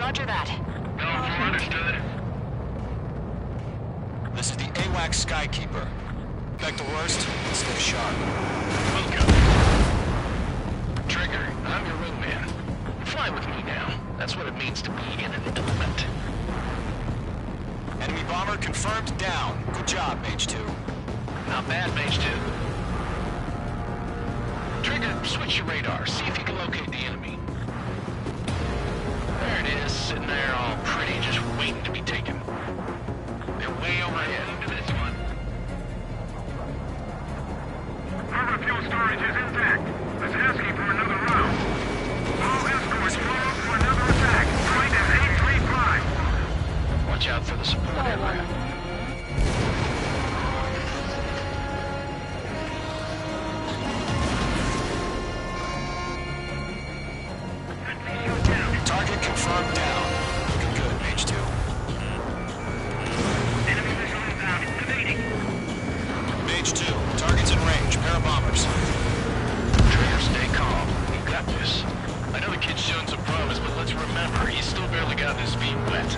Roger that. No, understood. This is the AWACS Skykeeper. Expect the worst, stay sharp. Welcome. Trigger, I'm your wingman. Fly with me now. That's what it means to be in an element. Enemy bomber confirmed down. Good job, Mage 2. Not bad, Mage 2. Trigger, switch your radar. See if you can locate the enemy. There it is, sitting there all pretty, just waiting to be taken. They're way overhead. Into this one. Our fuel storage is intact. It's asking for another round. All escorts forward for another attack. Point at 835. Watch out for the support area. Target confirmed down. Looking good, Mage 2. Enemy visual inbound. Evading. Mage 2, target's in range. Pair of bombers. Trigger, stay calm. You got this. I know the kid's shown some promise, but let's remember, he's still barely gotten his feet wet.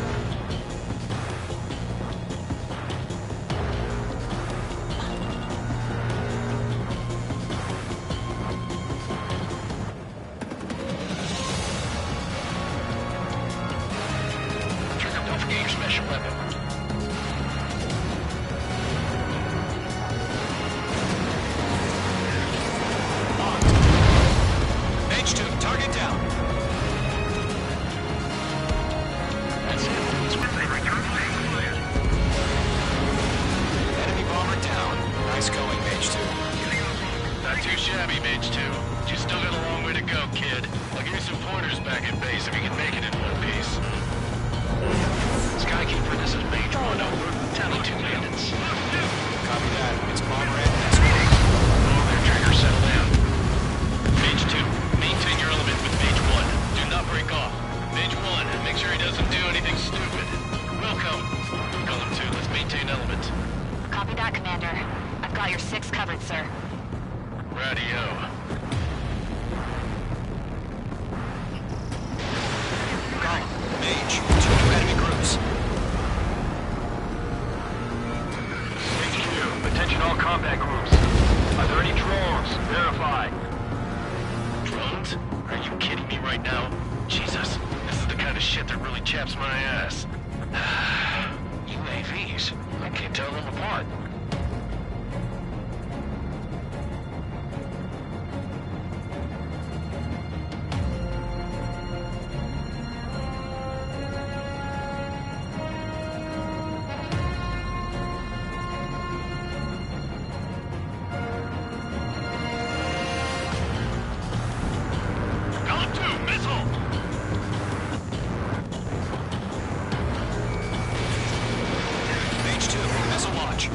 Trigger, don't forget your special weapon. Mage 2, target down. That's it. Enemy bomber down. Nice going, Mage 2. Not too shabby, Mage 2. You still got a long way to go, kid. I'll give you some pointers back at base if you can make it in one piece. Skykeeper, this is Mage 1 over. Tally 2 bandits. Copy that. It's bomber and escort. Oh, there, Trigger, settle down. Mage 2, maintain your element with Mage 1. Do not break off. Mage 1, make sure he doesn't do anything stupid. Welcome. Column 2, let's maintain element. Copy that, Commander. I've got your 6 covered, sir. Radio. Column. Mage. 2 enemy groups. Mage 2, attention all combat groups. Are there any drones? Verify. Drones? Are you kidding me right now? Jesus, this is the kind of shit that really chaps my ass. UAVs? I can't tell them apart. Column 2, missile! Mage 2, missile launch.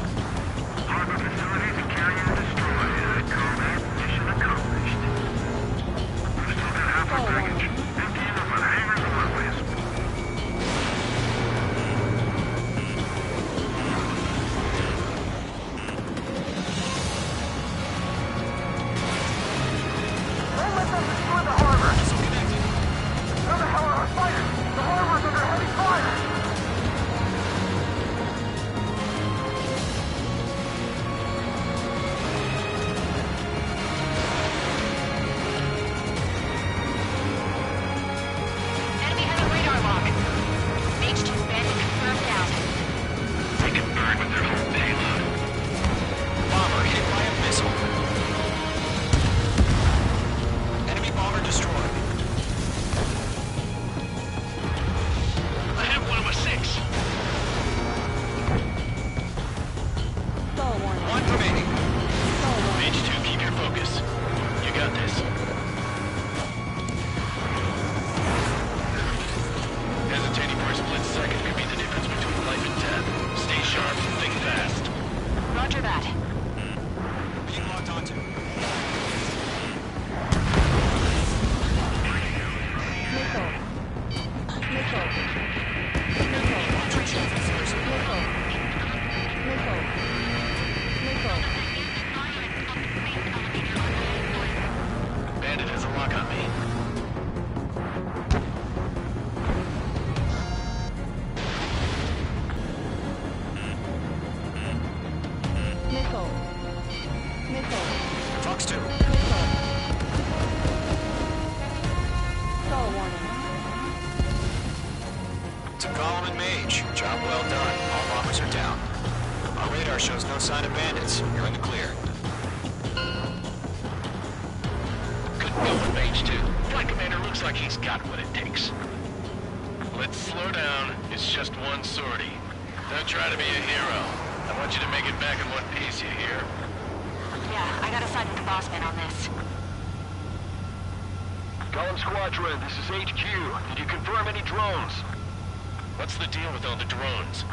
Job well done. All bombers are down. Our radar shows no sign of bandits. You're in the clear. Good going, Mage 2. Flight Commander looks like he's got what it takes. Let's slow down. It's just one sortie. Don't try to be a hero. I want you to make it back in one piece, you hear? Yeah, I gotta side with the boss man on this. Column Squadron, this is HQ. Did you confirm any drones? What's the deal with all the drones?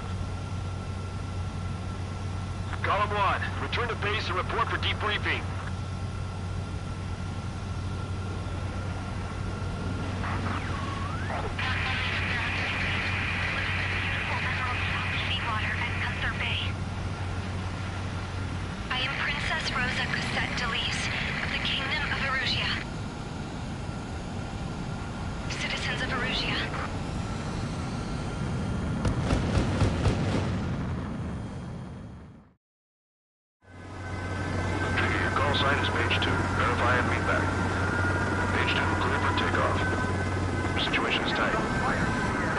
Column 1, return to base and report for debriefing. Seawater at Gunther Bay. I am Princess Rosa Cosette Delise of the Kingdom of Erusia. Citizens of Erusia. Trigger, your call sign is Page 2. Verify and meet back. Page 2, clear for takeoff. Situation is tight.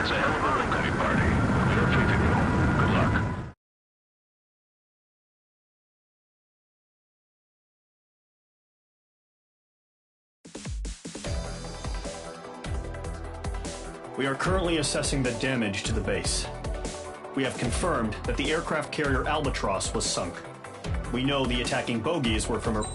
It's a hell of a Lincoln party. We have faith in you. Good luck. We are currently assessing the damage to the base. We have confirmed that the aircraft carrier Albatross was sunk. We know the attacking bogies were from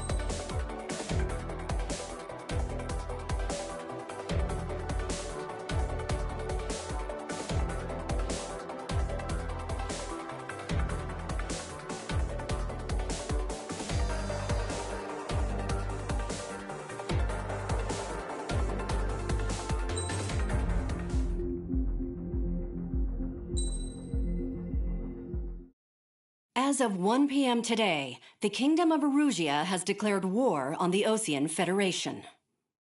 As of 1 p.m. today, the Kingdom of Erusia has declared war on the Osean Federation.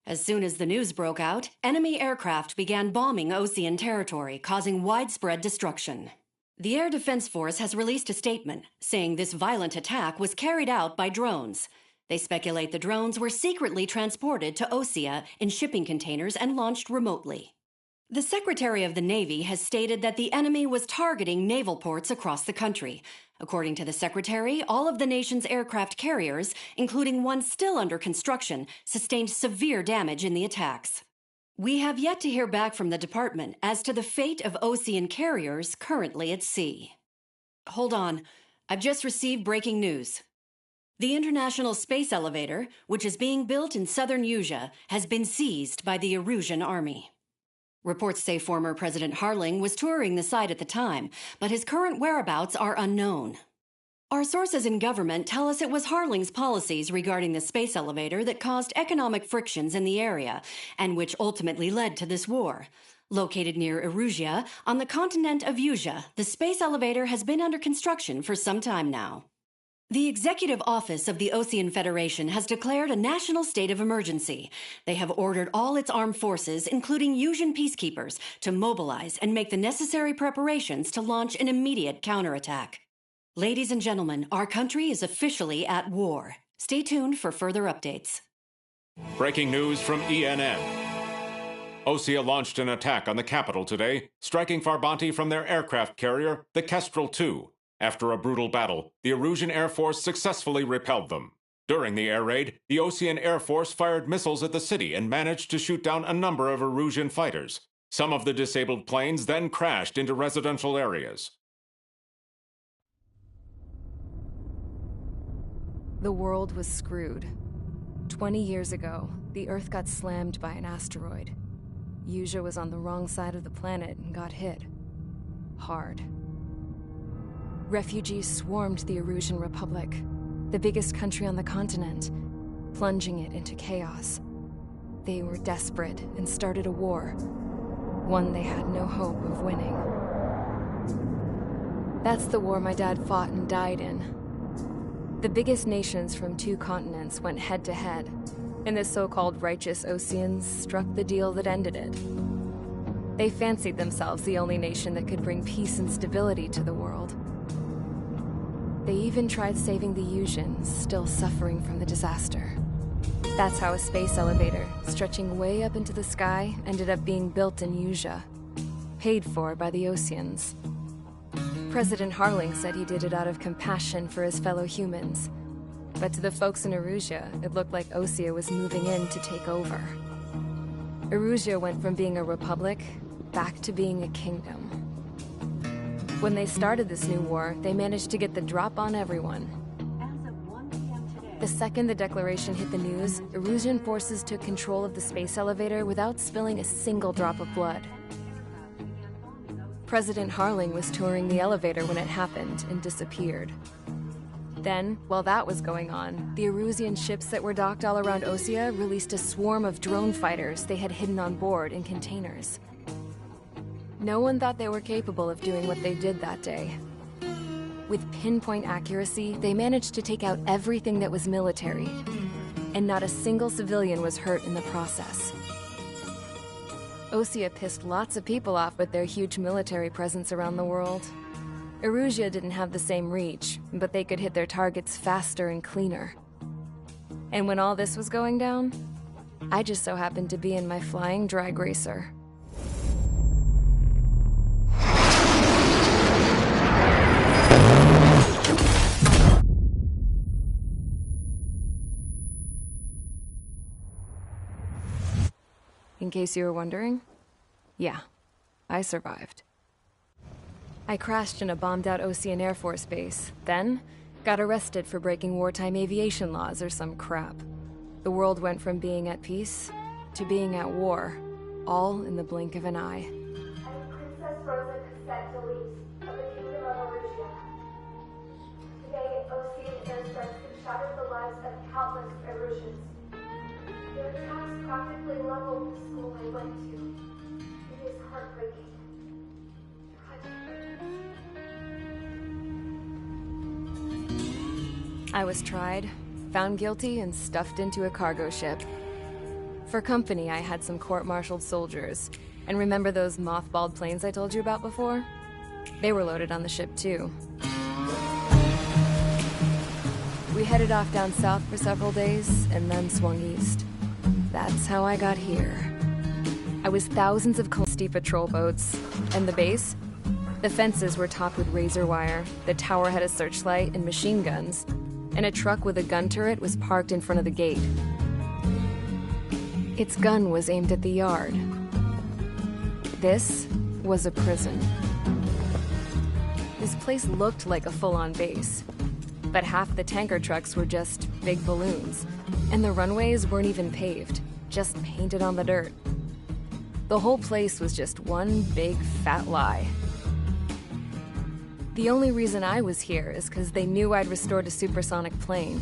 As soon as the news broke out, enemy aircraft began bombing Osean territory, causing widespread destruction. The Air Defense Force has released a statement saying this violent attack was carried out by drones. They speculate the drones were secretly transported to Osea in shipping containers and launched remotely. The Secretary of the Navy has stated that the enemy was targeting naval ports across the country. According to the Secretary, all of the nation's aircraft carriers, including one still under construction, sustained severe damage in the attacks. We have yet to hear back from the department as to the fate of Osean carriers currently at sea. Hold on. I've just received breaking news. The International Space Elevator, which is being built in southern Erusia, has been seized by the Erusian Army. Reports say former President Harling was touring the site at the time, but his current whereabouts are unknown. Our sources in government tell us it was Harling's policies regarding the space elevator that caused economic frictions in the area, and which ultimately led to this war. Located near Erusia, on the continent of Erusia, the space elevator has been under construction for some time now. The Executive Office of the Osean Federation has declared a national state of emergency. They have ordered all its armed forces, including Erusian peacekeepers, to mobilize and make the necessary preparations to launch an immediate counterattack. Ladies and gentlemen, our country is officially at war. Stay tuned for further updates. Breaking news from ENN. Osea launched an attack on the capital today, striking Farbanti from their aircraft carrier, the Kestrel II. After a brutal battle, the Erusian Air Force successfully repelled them. During the air raid, the Osean Air Force fired missiles at the city and managed to shoot down a number of Erusian fighters. Some of the disabled planes then crashed into residential areas. The world was screwed. 20 years ago, the Earth got slammed by an asteroid. Erusia was on the wrong side of the planet and got hit. Hard. Refugees swarmed the Erusian Republic, the biggest country on the continent, plunging it into chaos. They were desperate and started a war, one they had no hope of winning. That's the war my dad fought and died in. The biggest nations from 2 continents went head-to-head, and the so-called righteous Oseans struck the deal that ended it. They fancied themselves the only nation that could bring peace and stability to the world. They even tried saving the Erusians, still suffering from the disaster. That's how a space elevator, stretching way up into the sky, ended up being built in Erusia, paid for by the Oseans. President Harling said he did it out of compassion for his fellow humans. But to the folks in Erusia, it looked like Osea was moving in to take over. Erusia went from being a republic back to being a kingdom. When they started this new war, they managed to get the drop on everyone. The second the declaration hit the news, Erusian forces took control of the space elevator without spilling a single drop of blood. President Harling was touring the elevator when it happened and disappeared. Then, while that was going on, the Erusian ships that were docked all around Osea released a swarm of drone fighters they had hidden on board in containers. No one thought they were capable of doing what they did that day. With pinpoint accuracy, they managed to take out everything that was military, and not a single civilian was hurt in the process. Osea pissed lots of people off with their huge military presence around the world. Erusia didn't have the same reach, but they could hit their targets faster and cleaner. And when all this was going down, I just so happened to be in my flying drag racer. In case you were wondering, yeah, I survived. I crashed in a bombed-out Ocean Air Force base, then got arrested for breaking wartime aviation laws or some crap. The world went from being at peace to being at war, all in the blink of an eye. I'm Princess Acecombat7 of the Kingdom of Erusia. Today, Ocean airstrikes have shattered the lives of countless Erusians. Their attacks practically leveled the school I went to. It is heartbreaking. I was tried, found guilty, and stuffed into a cargo ship. For company, I had some court-martialed soldiers. And remember those mothballed planes I told you about before? They were loaded on the ship, too. We headed off down south for several days, and then swung east. That's how I got here. I was thousands of steep patrol boats, and the base? The fences were topped with razor wire, the tower had a searchlight and machine guns, and a truck with a gun turret was parked in front of the gate. Its gun was aimed at the yard. This was a prison. This place looked like a full-on base, but half the tanker trucks were just big balloons, and the runways weren't even paved, just painted on the dirt. The whole place was just one big fat lie. The only reason I was here is because they knew I'd restored a supersonic plane.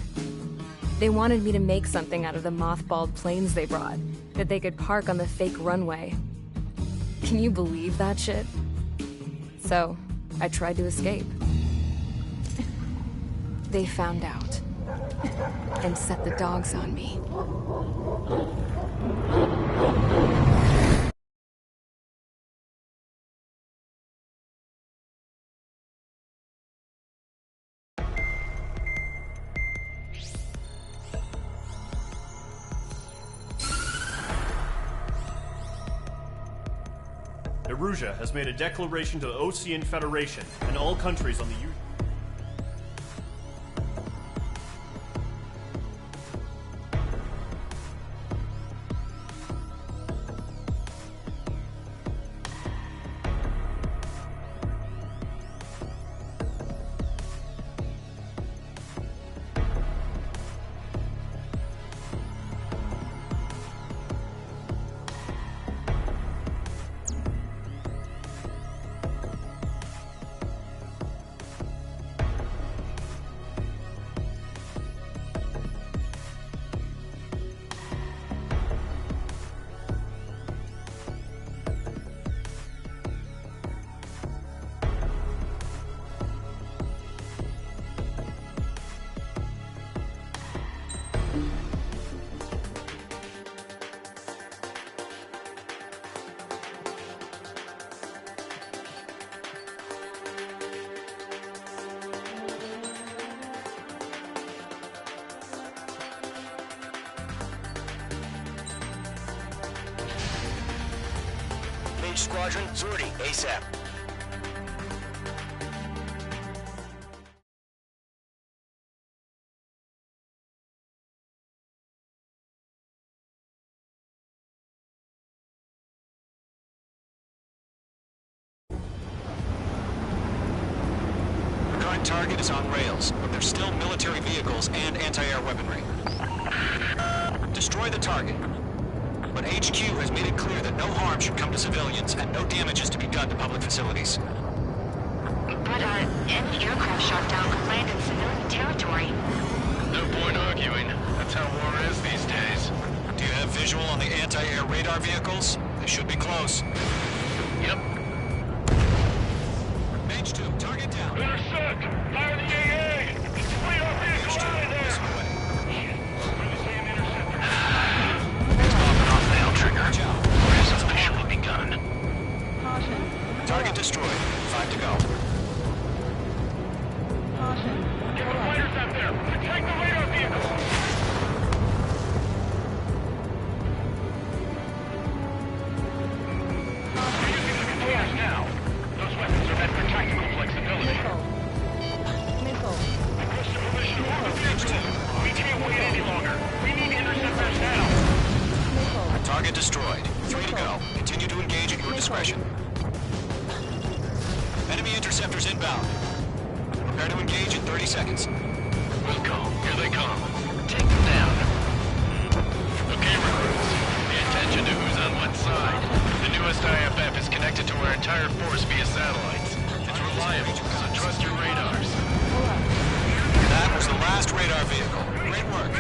They wanted me to make something out of the mothballed planes they brought, that they could park on the fake runway. Can you believe that shit? So, I tried to escape. They found out, and set the dogs on me. Erusia has made a declaration to the Ocean Federation and all countries on the Squadron, Zordi, ASAP. That target is on rails, but there's still military vehicles and anti-air weaponry. Destroy the target. But HQ has made it clear that no harm should come to civilians and no damage is to be done to public facilities. But, any aircraft shot down could land in civilian territory. No point arguing. That's how war is these days. Do you have visual on the anti-air radar vehicles? They should be close. Yep. Mage 2, target down. Intercept! Fire the AA! Fleet our vehicle out of there! Watch out. Press officially begun. Target destroyed. 5 to go. Get the fighters out there! Protect the radar vehicle! We're using the containers now. Those weapons are meant for tactical flexibility. Request a permission for the vehicle. We can't wait any longer. We need interceptors now. Target destroyed. 3 to go. Continue to engage at your discretion. Enemy interceptors inbound. Prepare to engage in 30 seconds. We'll go. Here they come. Take them down. Okay, recruits. Pay attention to who's on what side. The newest IFF is connected to our entire force via satellites. It's reliable, so trust your radars. That was the last radar vehicle. Great work.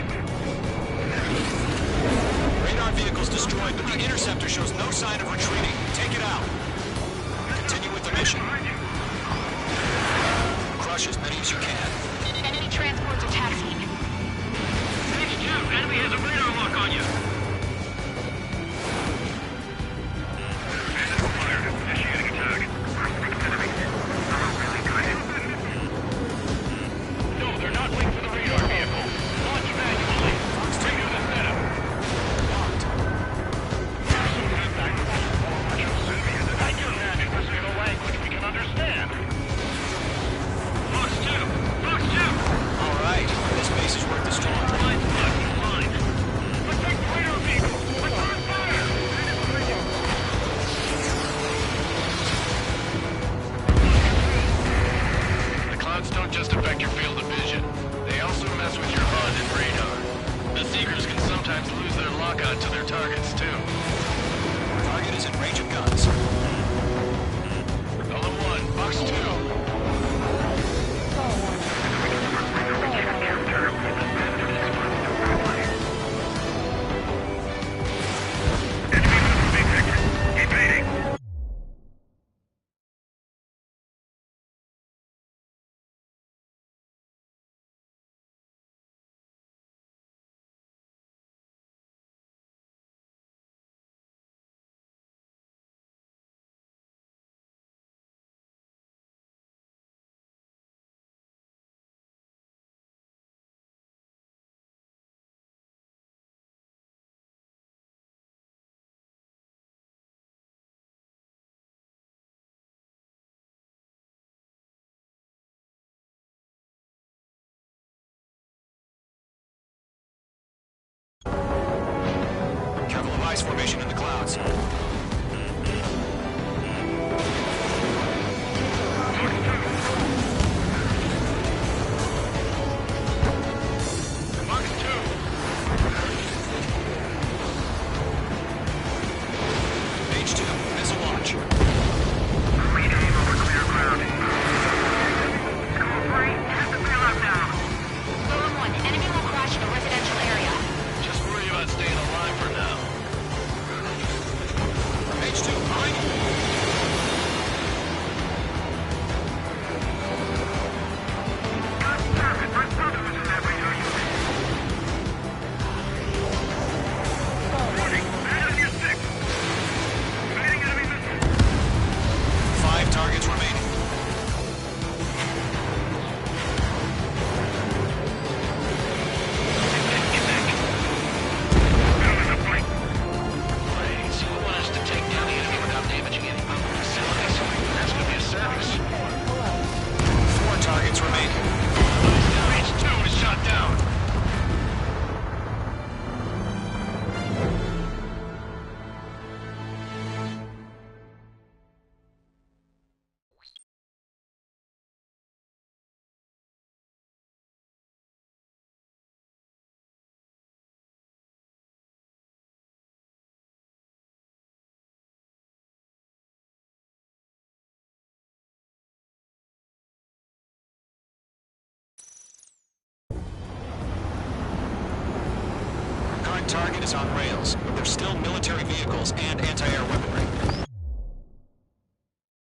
Radar vehicle's destroyed, but the interceptor shows no sign of retreating. Take it out. Continue with the mission. Crush as many as you can. Enemy transports are taxiing. Page 2, enemy has a radar lock on you. Initiating attack. No, they're not linked to the radar vehicle. Launch manually. Redo the setup. I can imagine this is a language we can understand. Fox 2! Fox 2! All right. This base is worth destroying. Line left, line. Protect the radar vehicle! Return fire! The clouds don't just affect your field of vision. They also mess with your HUD and radar. The Seekers can sometimes lose their lockout to their targets, too. Target is in range of guns. Hello 1, Box 2. Careful of ice formation in the clouds. Box 2. Page 2, missile launch. Zone 1, enemy will crash in a residential area. Just worry about staying alive for now. target is on rails, but there's still military vehicles and anti-air weapons.